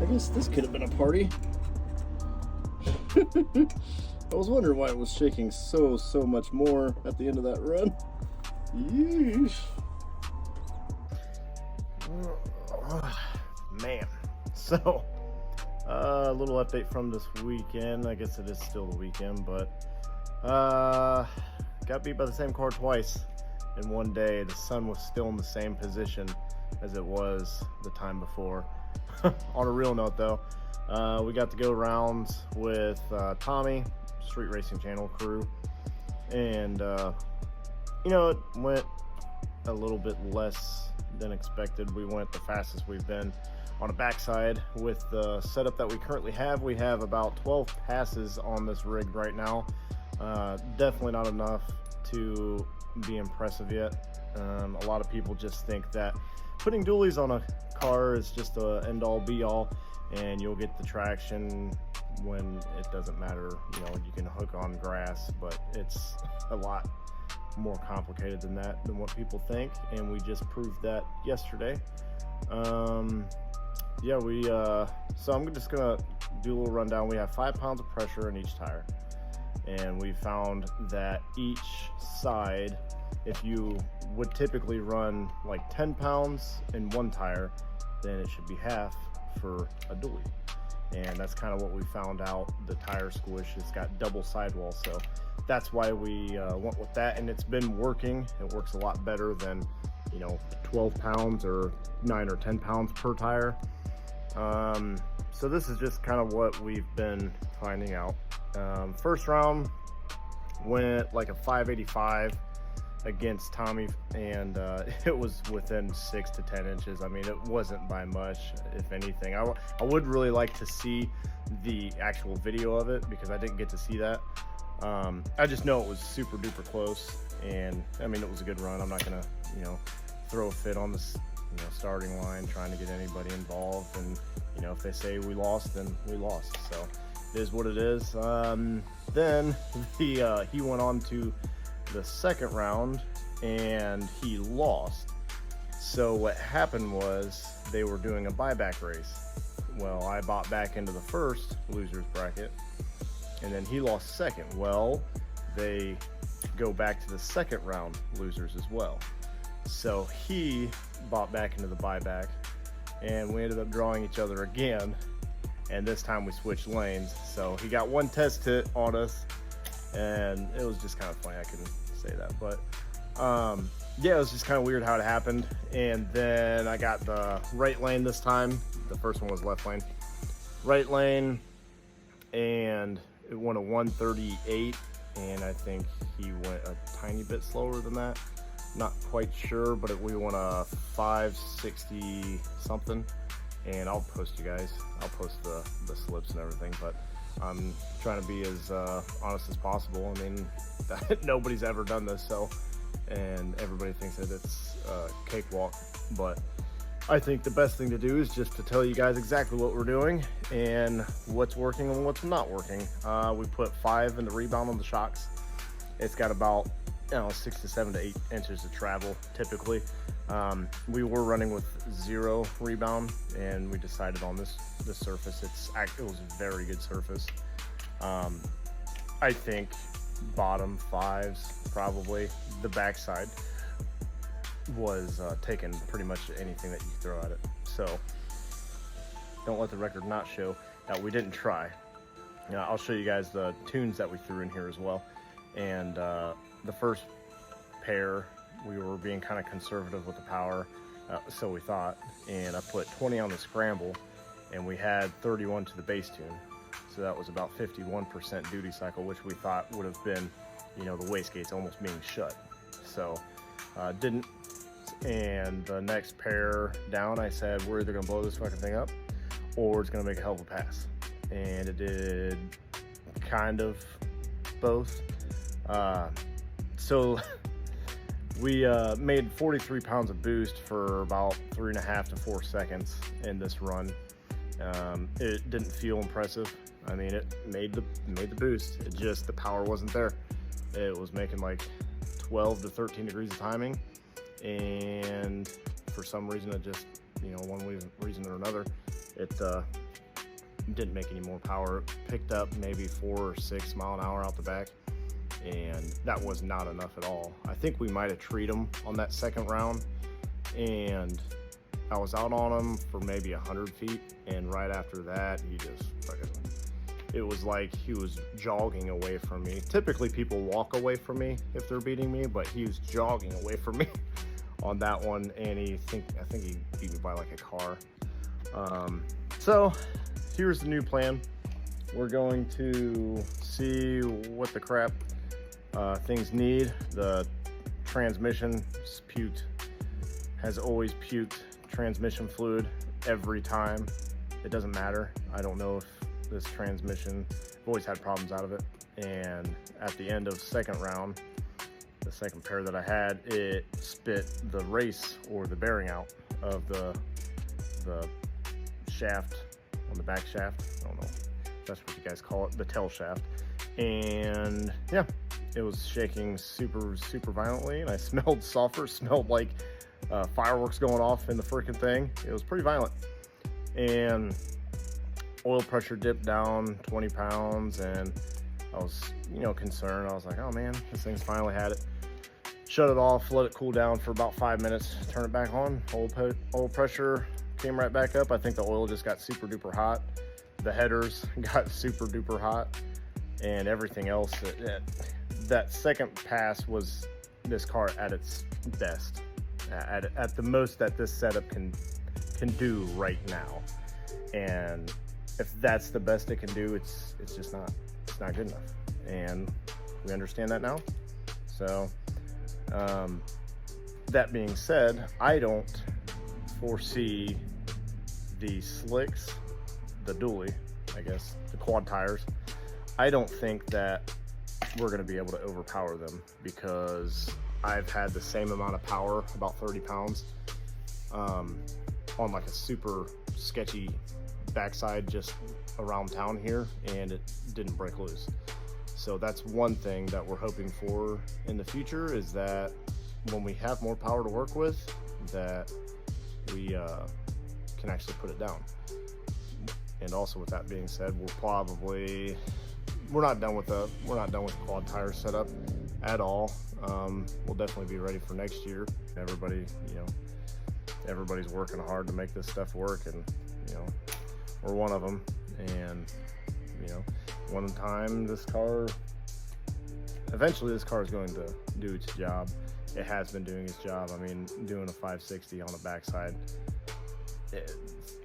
I guess this could have been a party. I was wondering why it was shaking so much more at the end of that run. Yeesh. Man, so a little update from this weekend. I guess it is still the weekend, but got beat by the same car twice in one day. The sun was still in the same position as it was the time before. On a real note though, we got to go rounds with Tommy, Street Racing Channel crew, and you know, it went a little bit less than expected. We went the fastest we've been on a backside. With the setup that we currently have, we have about 12 passes on this rig right now. Definitely not enough to be impressive yet. A lot of people just think that putting dualies on a car is just a end-all be-all, and you'll get the traction when it doesn't matter. You know, you can hook on grass, but it's a lot more complicated than that, than what people think, and we just proved that yesterday. Yeah, so I'm just gonna do a little rundown. We have 5 pounds of pressure in each tire, and we found that each side, if you would typically run like 10 pounds in one tire, then it should be half for a dually. And that's kind of what we found out. The tire squish has got double sidewall, so that's why we went with that, and it's been working. It works a lot better than, you know, 12 pounds or 9 or 10 pounds per tire. So this is just kind of what we've been finding out. First round went like a 585 against Tommy, and it was within 6 to 10 inches. I mean, it wasn't by much, if anything. I would really like to see the actual video of it, because I didn't get to see that. I just know it was super duper close, and I mean, it was a good run. I'm not gonna, you know, throw a fit on this, you know, starting line trying to get anybody involved, and you know, if they say we lost, then we lost. So it is what it is. Then he went on to the second round and he lost. So what happened was they were doing a buyback race. Well, I bought back into the first losers bracket, and then he lost second. Well, they go back to the second round losers as well. So he bought back into the buyback, and we ended up drawing each other again, and this time we switched lanes. So he got one test hit on us, and it was just kind of funny. I couldn't say that, but yeah, it was just kind of weird how it happened. And then I got the right lane this time. The first one was left lane. Right lane, and it went a 138, and I think he went a tiny bit slower than that. Not quite sure, but we went a 560 something, and I'll post you guys. I'll post the slips and everything, but I'm trying to be as honest as possible. I mean, nobody's ever done this, so, and everybody thinks that it's a cakewalk, but I think the best thing to do is just to tell you guys exactly what we're doing and what's working and what's not working. We put 5 in the rebound on the shocks. It's got about, you know, 6 to 7 to 8 inches of travel typically. We were running with 0 rebound, and we decided on this surface. It was a very good surface. I think bottom 5s probably. The backside was taking pretty much anything that you throw at it. So don't let the record not show that we didn't try. Now, I'll show you guys the tunes that we threw in here as well. And the first pair, we were being kind of conservative with the power, so we thought, and I put 20 on the scramble, and we had 31 to the base tune. So that was about 51% duty cycle, which we thought would have been, you know, the wastegates almost being shut. So didn't. And the next pair down, I said, we're either gonna blow this fucking thing up, or it's gonna make a hell of a pass. And it did kind of both. So we made 43 pounds of boost for about 3.5 to 4 seconds in this run. It didn't feel impressive. I mean, it made the boost. It just, the power wasn't there. It was making like 12 to 13 degrees of timing, and for some reason it just, you know, one reason or another, it didn't make any more power. It picked up maybe 4 or 6 mile an hour out the back, and that was not enough at all. I think we might have treated him on that second round, and I was out on him for maybe 100 feet, and right after that, he just fucking, it was like he was jogging away from me. Typically people walk away from me if they're beating me, but he was jogging away from me on that one, and I think he beat me by like a car. So here's the new plan. We're going to see what the crap things need. The transmission has always puked transmission fluid every time. It doesn't matter. I don't know if this transmission, I've always had problems out of it. And at the end of second round, the second pair that I had, it spit the race or the bearing out of the shaft on the back shaft. I don't know if that's what you guys call it, the tail shaft. And yeah, it was shaking super violently, and I smelled sulfur, smelled like fireworks going off in the freaking thing. It was pretty violent. And oil pressure dipped down 20 pounds, and I was, concerned. I was like, oh man, this thing's finally had it. Shut it off, let it cool down for about 5 minutes, turn it back on. Oil pressure came right back up. I think the oil just got super duper hot. The headers got super duper hot, and everything else. That second pass was this car at its best, at the most that this setup can do right now. And if that's the best it can do, it's just not, it's not good enough. And we understand that now. So that being said, I don't foresee the slicks, the dually, I guess, the quad tires. I don't think that we're going to be able to overpower them, because I've had the same amount of power, about 30 pounds, on like a super sketchy backside just around town here, and it didn't break loose. So that's one thing that we're hoping for in the future, is that when we have more power to work with, that we can actually put it down. And also, with that being said, we're not done with the quad tire setup at all. We'll definitely be ready for next year. Everybody's working hard to make this stuff work, and we're one of them. And one time eventually this car is going to do its job. It has been doing its job. I mean, doing a 560 on the backside,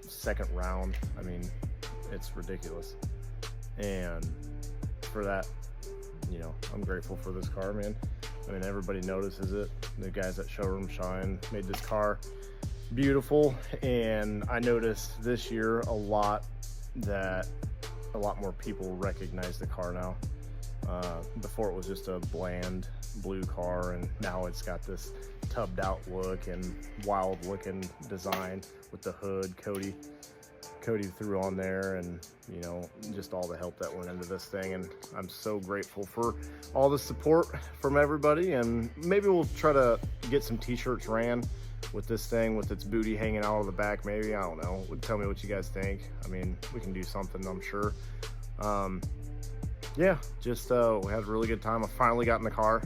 second round, I mean, it's ridiculous. And for that, I'm grateful for this car, man. I mean, everybody notices it. The guys at Showroom Shine made this car beautiful, and I noticed this year a lot more people recognize the car now. Before it was just a bland blue car, and now it's got this tubbed out look and wild looking design with the hood Cody threw on there, and just all the help that went into this thing. And I'm so grateful for all the support from everybody. And maybe we'll try to get some t-shirts ran with this thing, with its booty hanging out of the back, maybe. I don't know. Tell me what you guys think. I mean, we can do something, I'm sure. Yeah, just we had a really good time. I finally got in the car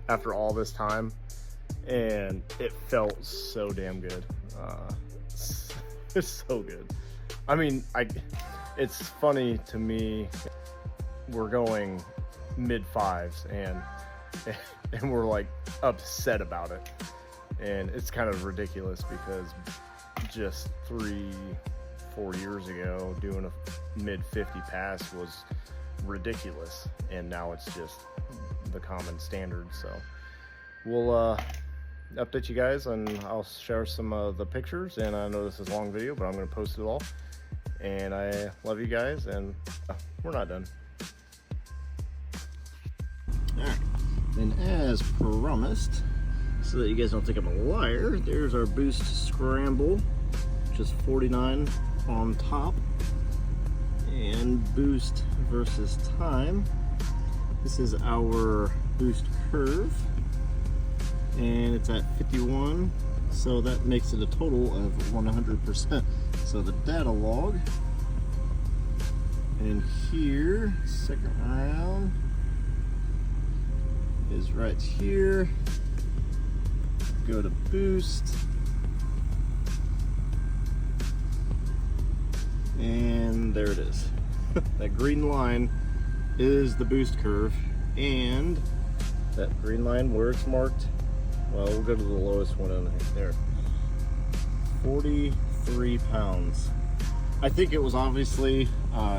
after all this time, and it felt so damn good. It's so good. I mean, it's funny to me, we're going mid-5s, and we're like upset about it. And it's kind of ridiculous, because just 3-4 years ago, doing a mid-50 pass was ridiculous, and now it's just the common standard. So we'll update you guys, and I'll share some of the pictures. And I know this is a long video, but I'm going to post it all. And I love you guys, and we're not done. Alright, and as promised, so that you guys don't think I'm a liar, there's our boost scramble, which is 49 on top, and boost versus time. This is our boost curve, and it's at 51, so that makes it a total of 100%. So the data log And here, second round is right here. Go to boost. And there it is. That green line is the boost curve, and that green line where it's marked, well, we'll go to the lowest one in there. 43 pounds. I think it was obviously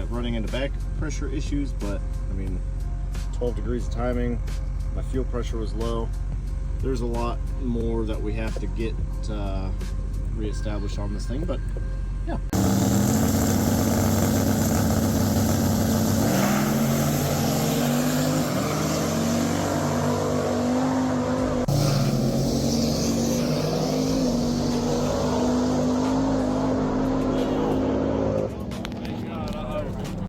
running into back pressure issues, but I mean, 12 degrees of timing, my fuel pressure was low. There's a lot more that we have to get reestablished on this thing, but